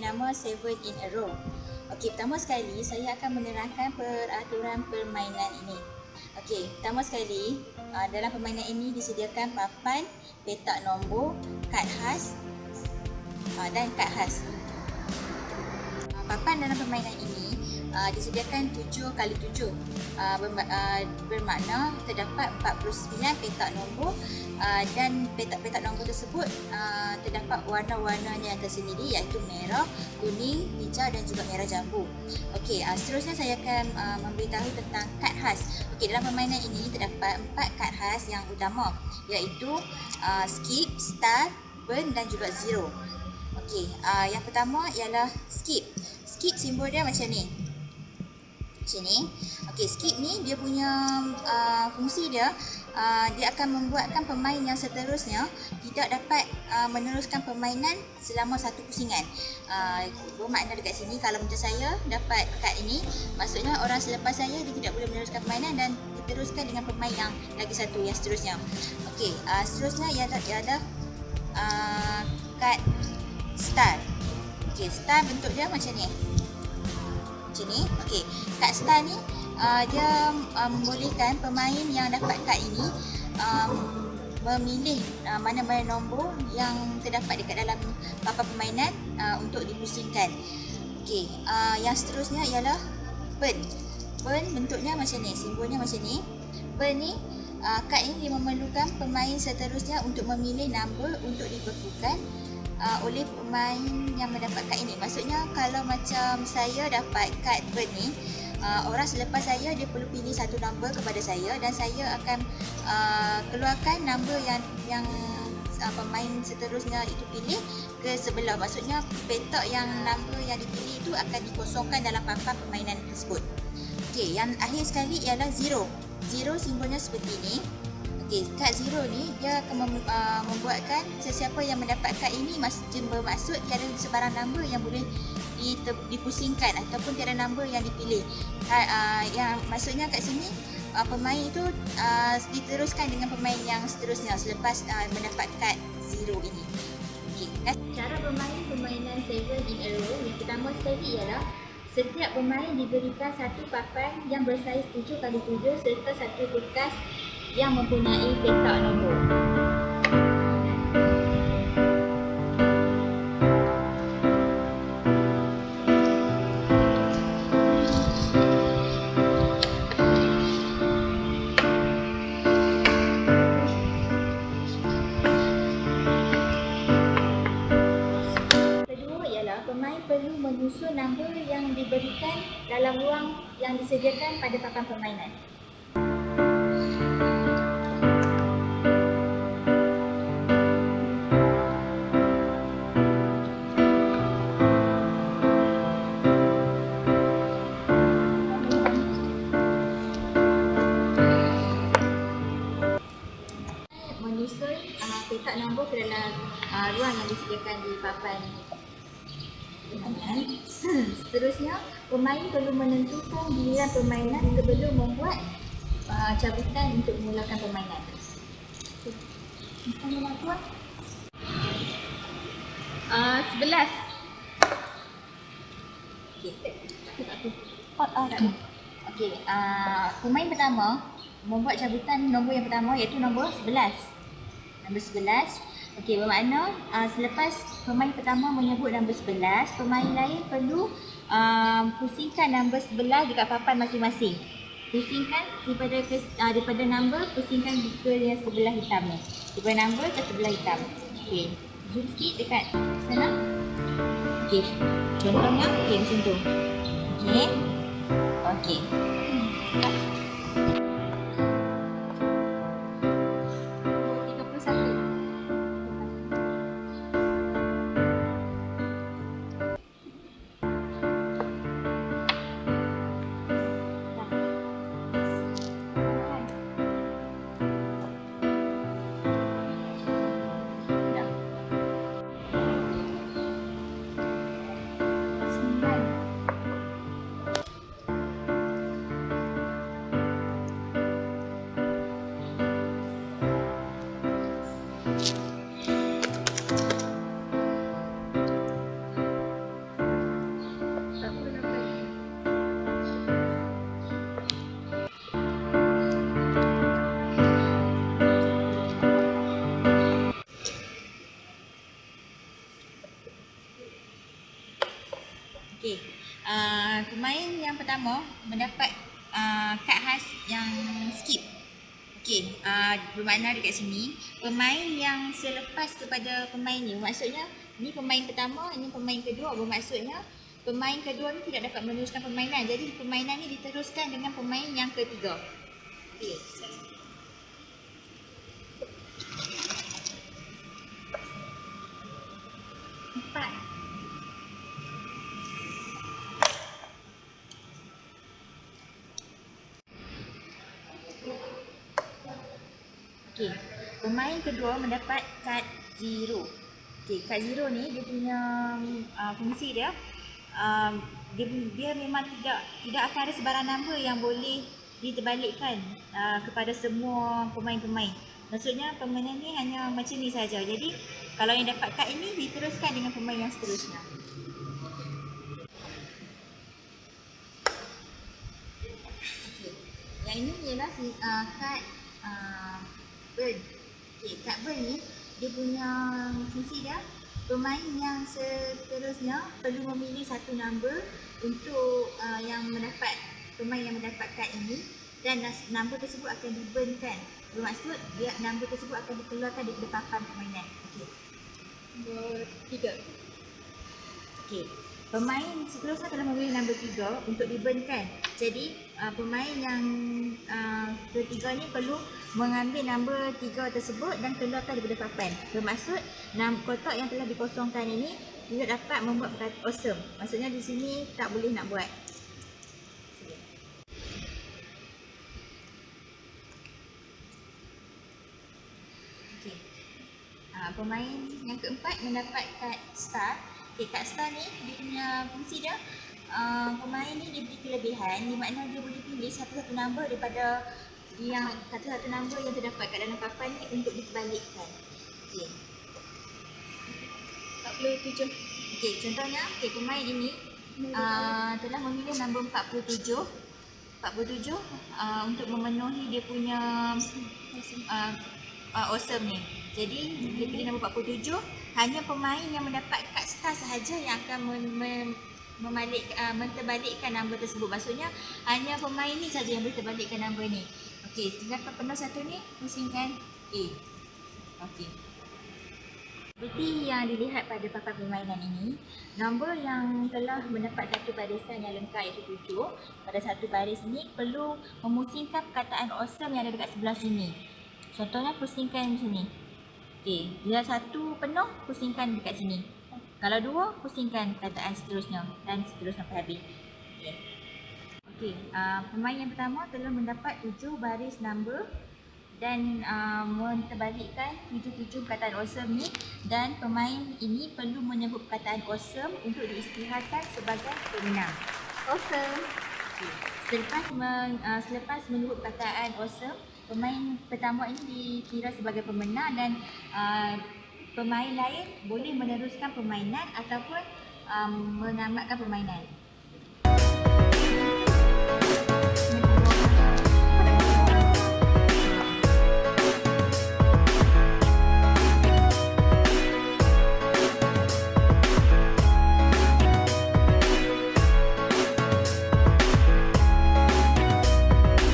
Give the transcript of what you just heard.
nama 7 in a row. Okey, pertama sekali saya akan menerangkan peraturan permainan ini. Okey, pertama sekali dalam permainan ini disediakan papan, petak nombor, kad khas dan kad khas. Papan dalam permainan ini disediakan 7x7, bermakna terdapat 49 petak nombor dan petak-petak nombor tersebut terdapat warna-warnanya yang tersendiri, iaitu merah, kuning, hijau dan juga merah jambu. Okey, seterusnya saya akan memberitahu tentang kad khas. Okey, dalam permainan ini terdapat 4 kad khas yang utama, iaitu skip, start, burn dan juga zero. Okey, yang pertama ialah skip. Skip simbol dia macam ni. Macam ni. Okey, skip ni dia punya fungsi dia, dia akan membuatkan pemain yang seterusnya tidak dapat meneruskan permainan selama satu pusingan. Bermakna dekat sini kalau macam saya dapat kad ini, maksudnya orang selepas saya dia tidak boleh meneruskan permainan dan diteruskan dengan pemain yang lagi satu yang seterusnya. Okey, seterusnya ialah kad start. Okey, start bentuk dia macam ni. Macam ni. Okey, kad start ni dia membolehkan pemain yang dapat kad ini memilih mana-mana nombor yang terdapat dekat dalam papan permainan untuk dipusingkan. Okey, yang seterusnya ialah burn. Burn bentuknya macam ni, simbolnya macam ni. Burn ni kad ini dia memerlukan pemain seterusnya untuk memilih nombor untuk dibekukan oleh pemain yang mendapat kad ini. Maksudnya kalau macam saya dapat kad burn ni, orang selepas saya dia perlu pilih satu nombor kepada saya dan saya akan keluarkan nombor yang pemain seterusnya itu pilih ke sebelah. Maksudnya petak yang nombor yang dipilih itu akan dikosongkan dalam papan permainan tersebut. Okey, yang akhir sekali ialah zero. Zero simbolnya seperti ini. Okey, kad zero ni dia akan membuatkan sesiapa yang mendapat kad ini bermaksud tiada sebarang nombor yang boleh dipusingkan ataupun tiada nombor yang dipilih. Yang maksudnya kat sini pemain itu diteruskan dengan pemain yang seterusnya selepas mendapat kad zero ini. Okey, cara bermain permainan 7 in a row yang pertama sekali ialah setiap pemain diberikan satu papan yang bersaiz 7x7 serta satu kertas yang mempunyai petak nombor. Kedua ialah pemain perlu menyusun nombor yang diberikan dalam ruang yang disediakan pada papan permainan. Menyusun petak nombor ke dalam ruang yang disediakan di papan permainan. Seterusnya, pemain perlu menentukan giliran permainan sebelum membuat cabutan untuk memulakan permainan. Misalnya nak buat 11. Okey. Okey, pemain pertama membuat cabutan nombor yang pertama iaitu nombor 11. Nombor 11. Okey, bermakna selepas pemain pertama menyebut nombor 11, pemain lain perlu pusingkan nombor 11 dekat papan masing-masing. Pusingkan daripada nombor, pusingkan ke yang sebelah hitam ni. Daripada nombor ke sebelah hitam. Okey, zoom sikit dekat sana. Okey, contohnya okey macam tu. Okey. Okey. 31. Okey. Pemain yang pertama mendapat kad khas yang skip. Okey, bermakna dekat sini pemain yang selepas kepada pemain ni, maksudnya ni pemain pertama, ini pemain kedua, bermaksudnya pemain kedua ni tidak dapat meneruskan permainan. Jadi permainan ni diteruskan dengan pemain yang ketiga. Okey. Empat. Okey, pemain kedua mendapat kad zero. Okey, kad zero ni dia punya fungsi dia, dia memang tidak akan ada sebarang nombor yang boleh diterbalikkan kepada semua pemain-pemain. Maksudnya permainan ni hanya macam ni saja. Jadi kalau yang dapat kad ini diteruskan dengan pemain yang seterusnya. Okey, yang ini ialah kad burn. Okey, kad burn ni dia punya fungsi dia, pemain yang seterusnya perlu memilih satu nombor untuk pemain yang mendapat kad ini, dan nombor tersebut akan diburnkan. Bermaksud dia nombor tersebut akan dikeluarkan daripada papan permainan. Okey. Nombor 3. Okey. Pemain seterusnya telah memilih nombor 3 untuk diburnkan. Jadi pemain yang ketiga ni perlu mengambil nombor 3 tersebut dan keluarkan daripada papan. Bermaksud kotak yang telah dikosongkan ini tidak dapat membuat kata awesome. Maksudnya di sini tak boleh nak buat. Okey. Pemain yang keempat mendapat kad star. Okey, kad star ni dia punya fungsi dia, pemain ni diberi kelebihan di mana dia boleh pilih satu-satu nombor daripada satu-satu nombor yang terdapat kat dalam papan ni untuk diterbalikkan. Okey. 47. Okey, contohnya pemain ini telah memilih nombor 47 untuk memenuhi dia punya awesome ni. Jadi dia pilih nombor 47, hanya pemain yang mendapat kad star sahaja yang akan menterbalikkan nombor tersebut. Maksudnya hanya pemain ni saja yang boleh terbalikkan nombor ni. Okey, tinggalkan penuh satu ni, pusingkan A. Okey. Seperti yang dilihat pada papan permainan ini, nombor yang telah mendapat satu barisan yang lengkap iaitu 7, pada satu baris ni perlu memusingkan perkataan awesome yang ada dekat sebelah sini. Contohnya pusingkan sini. Okey, bila satu penuh, pusingkan dekat sini. Kalau dua, pusingkan perkataan seterusnya dan seterusnya sampai habis. Okey, pemain yang pertama telah mendapat 7 baris nombor dan menterbalikkan 7 perkataan awesome ni, dan pemain ini perlu menyebut perkataan awesome untuk diisytiharkan sebagai pemenang. Awesome. Okay. Selepas menyebut perkataan awesome, pemain pertama ini dikira sebagai pemenang dan pemain lain boleh meneruskan permainan ataupun menamatkan permainan.